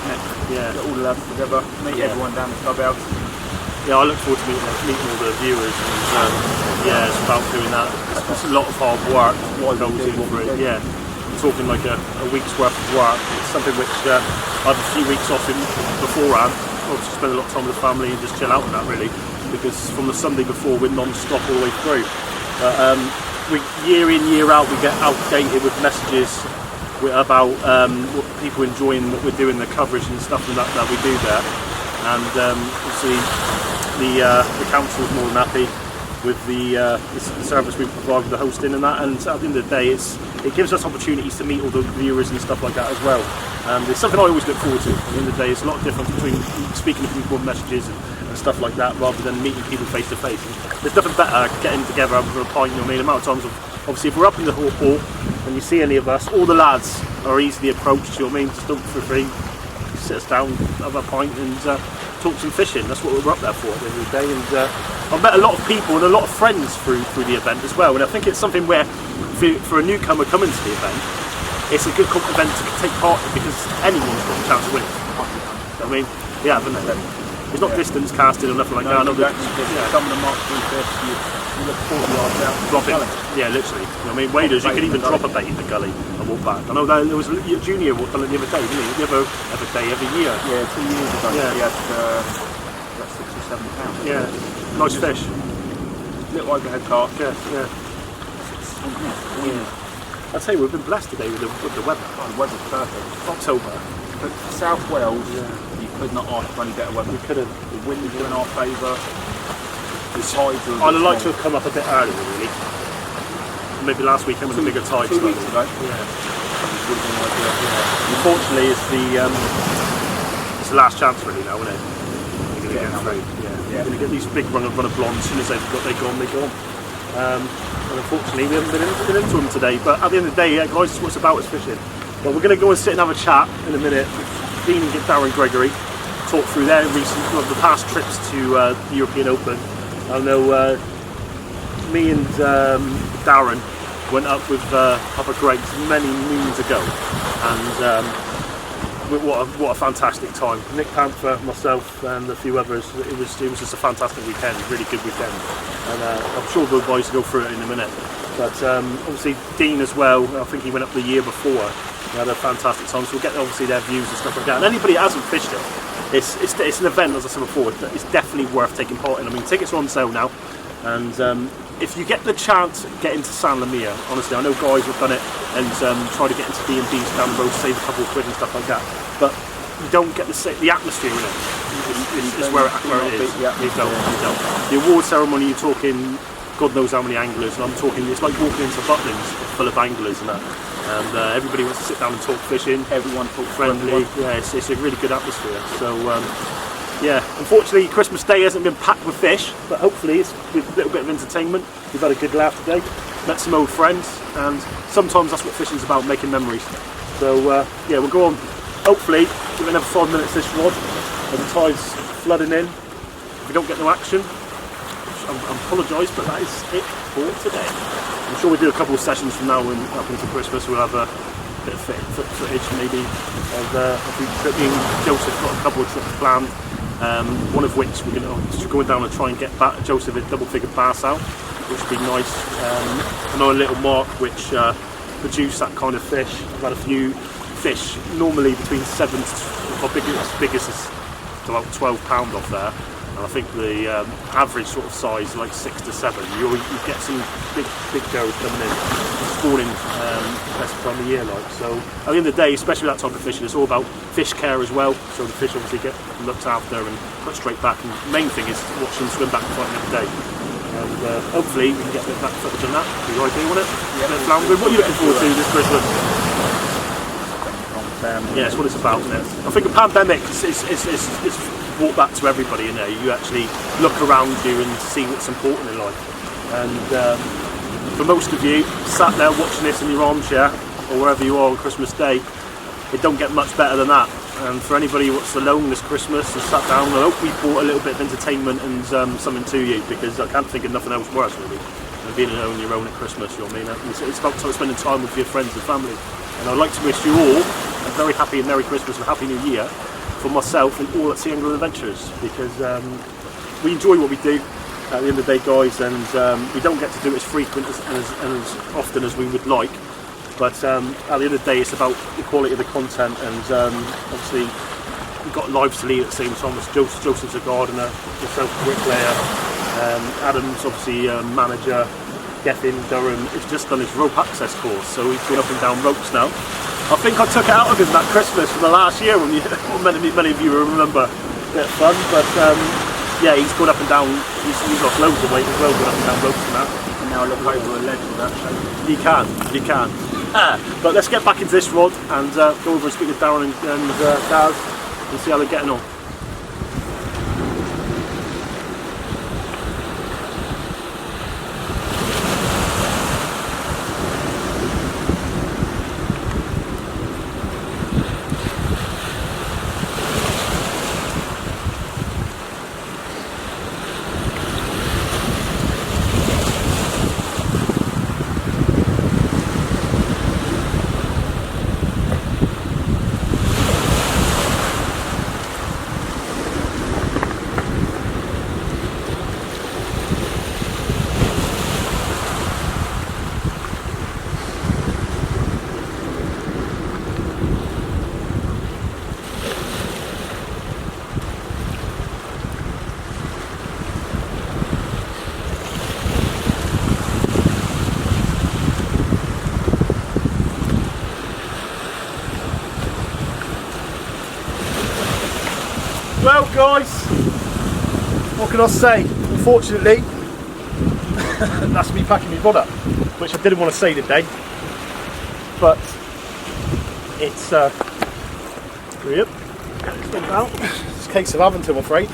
Yeah. get all the lads together, meet everyone down the clubhouse. Yeah, I look forward to meeting all the viewers, and yeah, it's about doing that. It's a lot of hard work what goes into it. Yeah, I'm talking like a week's worth of work. It's something which I have a few weeks off in beforehand. Obviously spend a lot of time with the family and just chill out with that really, because from the Sunday before we're non-stop all the way through. But year in, year out, we get outdated with messages about what people enjoying what we're doing, the coverage and stuff and that we do there, and obviously the council is more than happy with the service we provide with the hosting and that, and at the end of the day it gives us opportunities to meet all the viewers and stuff like that as well. It's something I always look forward to. At the end of the day, it's a lot of difference between speaking to people with messages and stuff like that rather than meeting people face to face. There's nothing better getting together over a pint. You know what I mean? The amount of times obviously if we're up in the hall and you see any of us, all the lads are easily approached, you know what I mean? Just don't for free, sit us down, have a pint and talk some fishing. That's what we're up there for at the end of the day. And I've met a lot of people and a lot of friends through the event as well. And I think it's something where for a newcomer coming to the event, it's a good event to take part in because anyone's got a chance to win. I mean, yeah, haven't they? It's not distance casting or nothing like that. Some of the marks we fish, you look 40 yards out. Drop it. Yeah, literally. You know what I mean, waders, you could even drop a bait in the gully and walk back. I know there was a junior walked on it the other day, didn't he? The other day, every year. Yeah, 2 years ago. Yeah. He had about 6 or 7 pounds. Yeah, nice fish. Little overhead carp. Yeah. I'd say we've been blessed today with the weather. Oh, the weather's perfect. October. But South Wales, you could not ask for any better weather. We could have. The wind is in our favour. The tides are. I'd like to have come up a bit earlier, really. Maybe last weekend was a bigger tide. 2 weeks ago. Unfortunately, it's the last chance really now, isn't it? You're going to get through. You're going to get these big run of blondes. As soon as they're gone, they're gone. And unfortunately, we haven't been into them today. But at the end of the day, yeah, guys, what's about is fishing. But we're going to go and sit and have a chat in a minute with Dean and Darren Gregory, talk through their the past trips to the European Open. I know me and Darren went up with Papa Greg's many moons ago, and what a fantastic time. Nick Panther, myself, and a few others. It was just a fantastic weekend, really good weekend, and I'm sure the boys will go through it in a minute. But obviously Dean as well. I think he went up the year before. We had a fantastic time, so we'll get obviously their views and stuff like that. And anybody that hasn't fished it, it's an event, as I said before. It's definitely worth taking part in. I mean, tickets are on sale now, and if you get the chance, get into San Lamia. Honestly, I know guys have done it and try to get into D&B's down the road, save a couple of quid and stuff like that. But you don't get the atmosphere in it. Is where it is. You don't. The award ceremony, you're talking God knows how many anglers, and I'm talking, it's like walking into Butlins full of anglers and that. And everybody wants to sit down and talk fishing. Everyone talk friendly. Yeah, it's a really good atmosphere. So. Yeah, unfortunately Christmas Day hasn't been packed with fish, but hopefully it's with a little bit of entertainment. We've had a good laugh today, met some old friends, and sometimes that's what fishing's about, making memories. So yeah, we'll go on, hopefully, give it another 5 minutes this rod, and the tide's flooding in. If we don't get no action, I apologise, but that is it for today. I'm sure we'll do a couple of sessions from now on up into Christmas. We'll have a bit of footage maybe of me and Joseph got a couple of trips planned. One of which we're going down and try and get Joseph a double-figure bass out, which would be nice. Another little mark which produce that kind of fish. I've had a few fish, normally between 7 to, biggest is about £12 off there, and I think the average sort of size is like 6 to 7. You get some big girls coming in, spawning best time of year like. So at the end of the day, especially that type of fishing, it's all about fish care as well. So the fish obviously get looked after and put straight back, and the main thing is watch them swim back and fighting every day. And hopefully we can get a bit of back footage on that. Be ideal, wouldn't it? Yeah. What are you looking forward to this Christmas? Yeah, it's what it's about, isn't it? I think the pandemic is brought that to everybody, you know. You actually look around you and see what's important in life. And for most of you, sat there watching this in your armchair, or wherever you are on Christmas Day, it don't get much better than that. And for anybody what's alone this Christmas and sat down, I hope we brought a little bit of entertainment and something to you, because I can't think of nothing else worse really than being alone on your own at Christmas, you know what I mean? It's about spending time with your friends and family. And I'd like to wish you all a very happy and Merry Christmas and Happy New Year for myself and all at Sea Angling Adventures, because we enjoy what we do at the end of the day, guys, and we don't get to do it as frequent and as often as we would like. But at the end of the day, it's about the quality of the content, and obviously we've got lives to lead at the same time. Joseph's a gardener, myself a bricklayer, Adam's obviously a manager, Gethin Durham has just done his rope access course, so he's been up and down ropes now. I think I took it out of him that Christmas from the last year, when many of you will remember. A bit of fun, but yeah, he's gone up and down, he's lost loads of weight as well, going up and down ropes and that. And now look over a ledge with that shape. You can. But let's get back into this rod and go over and speak to Darren and Daz and see how they're getting on. Well guys, what can I say? Unfortunately, that's me packing my rod up, which I didn't want to say today, but it's yep, it's a case of having to, I'm afraid.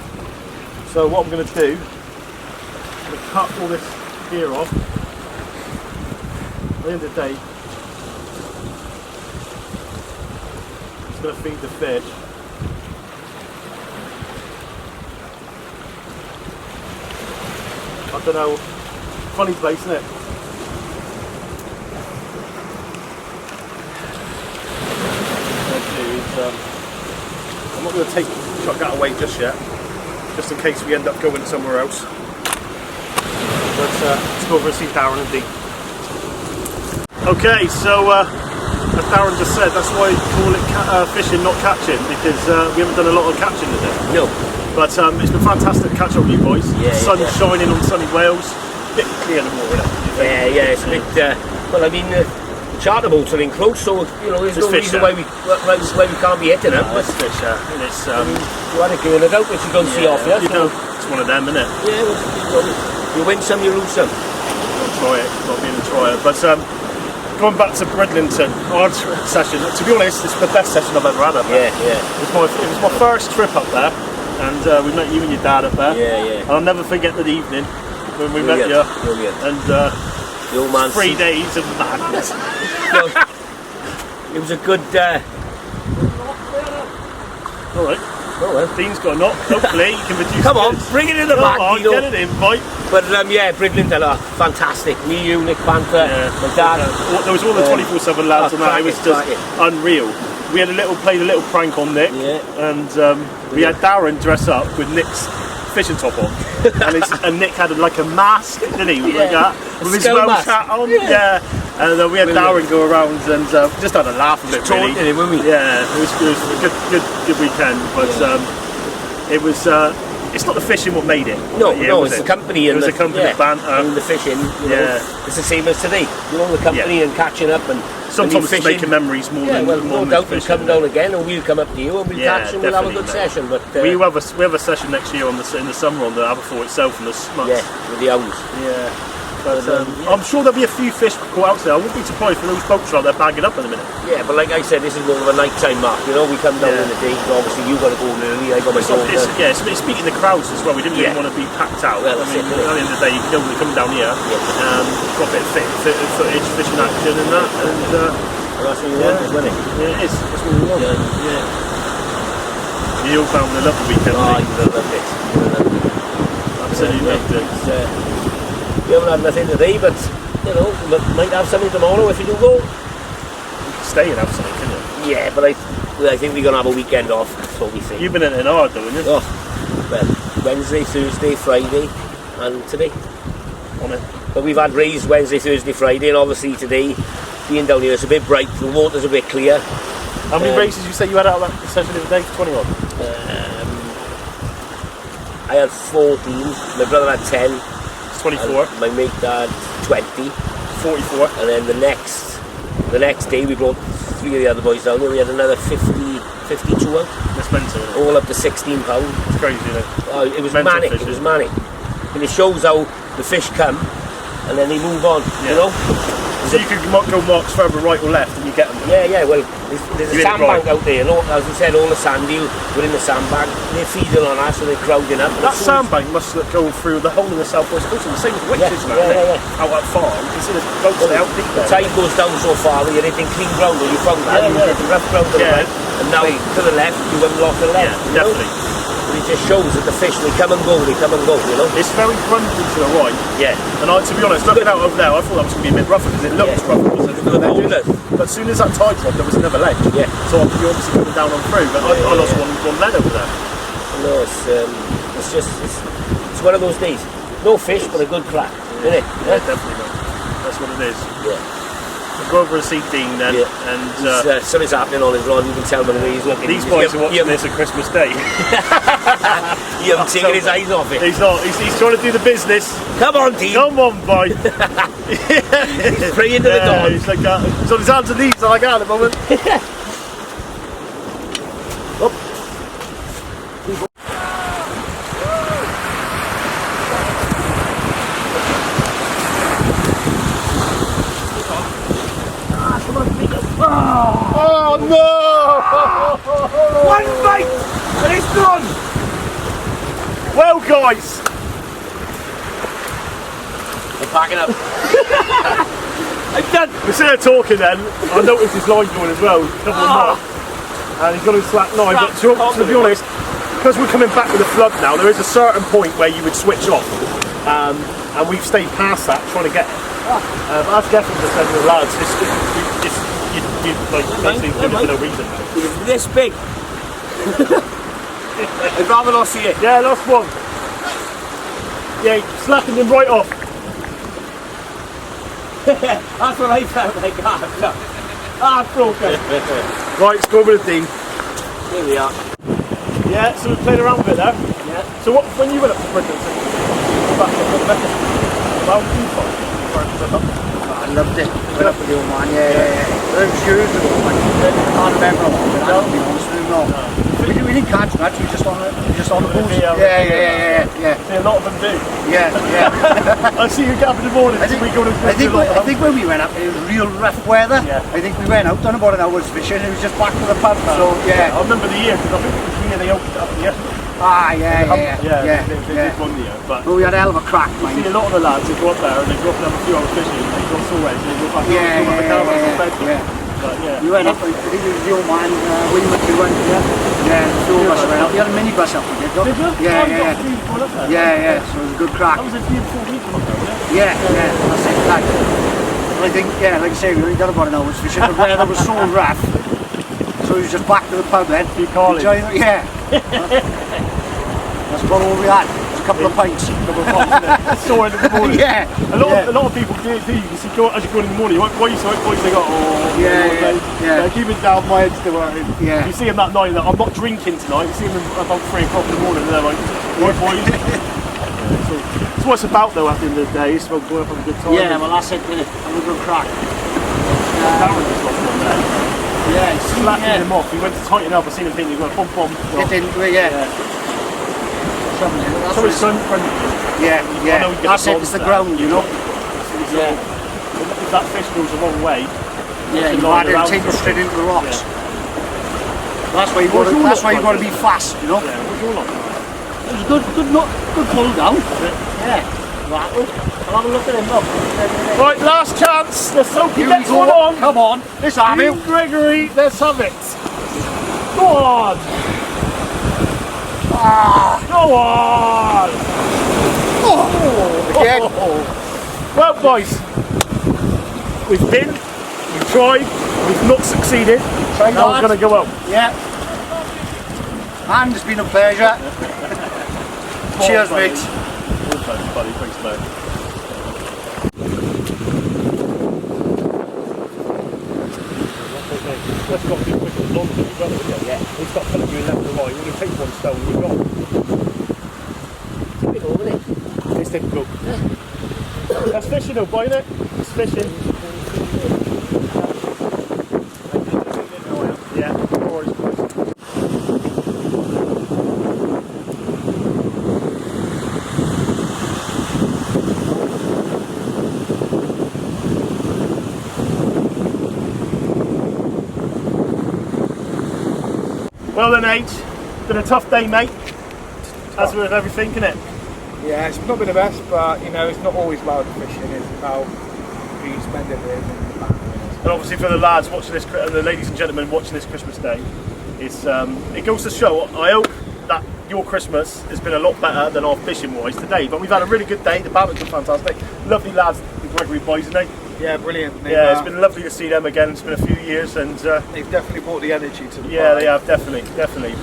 So what I'm going to do, I'm going to cut all this gear off. At the end of the day, it's going to feed the fish. I don't know, funny place, isn't it? What I'll do is not going to chuck that away just yet, just in case we end up going somewhere else. But let's go over and see Darren and Dean. Okay, so as Darren just said, that's why we call it fishing, not catching, because we haven't done a lot of catching today. No. But it's been fantastic to catch up with you boys. Yeah, Sun shining on sunny Wales. A bit clear in the water, isn't it? Yeah, it's a bit. Well, I mean, charter boats are in close, so you know, there's no fish, reason why we can't be hitting them. It's fish, and it's you had to gear it out, which you don't see off here. You know, it's one of them, isn't it? Yeah, well, you win some, you lose some. I'll try it, not being a trier. But going back to Bridlington, our session, to be honest, it's the best session I've ever had up there. Yeah. It was my first trip up there, and we met you and your dad up there. Yeah. And I'll never forget that evening when we met you. Brilliant. And the old man 3 days of madness. It was a good. All right. Oh well. Dean's got a knock. Hopefully you can reduce. Come on, this. bring it in the Come back. on, Dino. get it in, Mike. But yeah, Bridlington are fantastic. Me, you, Nick Panther, my dad. There was all the 24/7 lads on that. It was just unreal. We had played a little prank on Nick, and we had Darren dress up with Nick's fishing top on, and Nick had like a mask, didn't he? Like that, with his Welsh hat on. Yeah. And we had Darren go around and just had a laugh a bit, really. Yeah, it was a good weekend, but it was. It's not the fishing what made it. No, it's the company. It was the company, the banter, and the fishing. You know, it's the same as today. You know, the company and catching up and sometimes it's making memories more than no doubt we'll come down again, and we'll come up to you and we'll catch and we'll have a good session. But we have a session next year in the summer on the Aberfoyle itself and the smuts. Yeah, with the owls. Yeah. But I'm sure there'll be a few fish caught out there. I wouldn't be surprised for those boats out there bagging up in a minute. Yeah, but like I said, this is more of a night-time mark. You know, we come down in the day. Obviously, you got to go early. I got my daughter. It's speaking the crowds as well. We didn't really want to be packed out. Well, I mean, at the end of the day, you can only come down here, got a bit of footage, fishing action, and that. And that's what you want, isn't it? Yeah, it is. That's what we want. Yeah. You all found a lovely weekend. Oh, you will love it. Absolutely loved it. We haven't had nothing today, but you know, we might have something tomorrow if you do go. You can stay and have something, can you? Yeah, but I think we're gonna have a weekend off. That's what we think. You've been in hard though, haven't you? Oh, well, Wednesday, Thursday, Friday, and today. On it. But we've had rays Wednesday, Thursday, Friday, and obviously today, being down here, it's a bit bright. The water's a bit clear. How many races you say you had out of that session the other day? 21. I had 14. My brother had 10. 24. My mate had 20. 44. And then the next day we brought 3 of the other boys down here. We had another 52 out. That's mental. All up to £16. It's crazy, isn't it? Oh, it was mental manic. Fishing. It was manic. And it shows how the fish come and then they move on. You know. So you can go marks further right or left and you get them. Yeah. Well, there's a sandbank out there. And as we said, all the sand were in the sandbank. They're feeding on us, so they're crowding up. That sandbank must go through the whole of the southwest coast. The same as witches, out that far. You can see the boats out deep there. The tide goes down so far that you're hitting clean ground. Or you found that. You hit the rough ground to the right, and now to the left, you haven't lost the left. Yeah, definitely. But it just shows that the fish, they come and go, you know. It's very grumpy to the right. Yeah. And to be honest, looking out over there, I thought that was going to be a bit rougher because it looked rougher. But as soon as that tide dropped, there was another ledge. Yeah. So you're obviously coming down on through. But I lost one lead over there. No, it's one of those days. No fish, but a good crack, isn't it? Yeah, definitely not. That's what it is. Yeah. We'll go over and see Dean then. Yeah. And something's happening on his run. You can tell by the way he's looking. These boys are watching this on Christmas Day. You haven't taken his eyes off it. He's not. He's trying to do the business. Come on, Dean. Come on, boy. He's praying to the dawn. He's like that. He's on his hands and knees like that at the moment. Oh no! One bite and it's done. Well, guys, I'm packing up. I'm done. instead of talking, then I noticed his line going as well. A couple of knots, and he's got his slack line. But to be honest, because we're coming back with the flood now, there is a certain point where you would switch off, and we've stayed past that trying to get it. But as Geffen just said to the lads, you like basically doing it for no reason. It's this big. I'd rather not see it. Yeah, last one. Yeah, slacking him right off. That's what I felt like. Broken. Right, it's going with the Dean. Here we are. Yeah, so we're playing around with it there. Yeah. So what, when you went up to Britain, how did you find it? I loved it. Went up with the old man, yeah. It was years ago, man. I can't remember a lot of it, to be honest with you, no. We didn't catch much, we were just on the booze. Yeah. See, a lot of them do. Yeah. I see you get up in the morning. I think when we went up, it was real rough weather. Yeah. I think we went out, done about an hour's fishing, it was just back to the pub, so yeah. I remember the year, because I think it was the year they opened up the Yeah. They did one year, but we had a hell of a crack, you see man. a lot of the lads, they go up there and they go up and have a few hours fishing, and they go sore and they go back up the caravan to bed. But yeah. We went up, I think it was the old man, we went, yeah, the two of us went up. We had a minibus up, we did, though. Did you? Yeah, so it was a good crack. That was a beautiful week up there, wasn't it? Yeah, that's it, like. I think, like I say, we only got about an hour's fishing, the weather was so rough, so it was just back to the pub then. Yeah. That's about all we had. A couple of pints. Sore in the morning. Yeah. A lot of people do. You can see as you go in the morning. Why you so boys? They go, Yeah. keep it down. My head's still hurting. Yeah. You see them that night. I'm not drinking tonight. You see them about 3 o'clock in the morning, and they're like, right boys. So it's what it's about though. At the end of the day, it's about going up and have a good time. Yeah, well that's it, did it? Have a good crack. Darren just lost one there. Yeah, Slapping him off. He went to tighten up. I seen him thinking, he went bum bum. It didn't, yeah. So his son, Yeah. I know he gets That's it, it's the ground, you know. Yeah. If that fish goes the wrong way, Yeah, you had to take it straight into the rocks. That's why you got to be fast, you know. Yeah, what's your lot? It was good pull down. Yeah. Rattle. I'll have a look at him, look. Right, last chance. Let's hope he Here we gets go. one on. Come on. Let's have Dean him. Gregory, let's have it. Go on. Go on. Again. Well, boys, we've been, we've tried, we've not succeeded. Tried Now we're hard. going to go out. Yeah. And it's been a pleasure. Cheers, mate. All thanks, buddy. Thanks, mate. Let's not do quick and long as well, isn't it? Yeah. We start telling you left and right. We're going to take one stone and we're gone. It's a bit over it. It's difficult. That's fishing though, boy, isn't it? It's fishing. Yeah, no worries, boys. Well then, H, been a tough day, mate. As with everything, innit? Yeah, it's not been the best, but you know, it's not always about the fishing, it's about who you spend it with and the family. And obviously for the lads watching this, and the ladies and gentlemen watching this Christmas Day, it's it goes to show, I hope that your Christmas has been a lot better than our fishing wise today. But we've had a really good day, the balance was fantastic. Lovely lads, the Gregory boys, isn't they? Yeah, brilliant. Yeah, it's been lovely to see them again. It's been a few years, and they've definitely brought the energy to the yeah, party. they have definitely.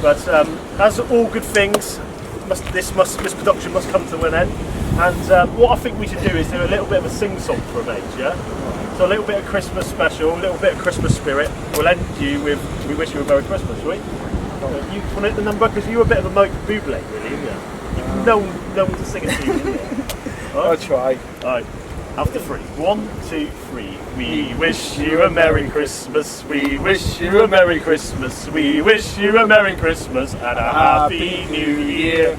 But as all good things, this production must come to an end. And what I think we should do is do a little bit of a sing-song for a mate, yeah? So a little bit of Christmas special, a little bit of Christmas spirit. We'll end you with "We Wish You a Merry Christmas," shall we? You want to hit the number because you're a bit of a Mike Bublé, really, isn't you? No one to sing it to you, isn't it? I'll try. Alright. After 3. 1, 2, 3. We wish you a Merry Christmas. We wish you a Merry Christmas. We wish you a Merry Christmas and a Happy New Year.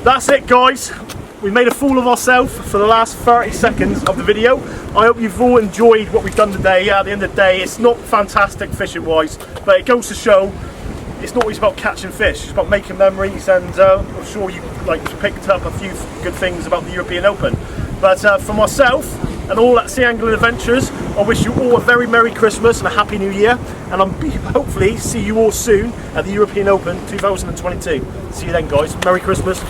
That's it, guys. We made a fool of ourselves for the last 30 seconds of the video. I hope you've all enjoyed what we've done today. At the end of the day, it's not fantastic fishing wise, but it goes to show it's not always about catching fish, it's about making memories, and I'm sure you picked up a few good things about the European Open. But for myself and all at Sea Angling Adventures, I wish you all a very Merry Christmas and a Happy New Year, and I'll hopefully see you all soon at the European Open 2022. See you then, guys. Merry Christmas.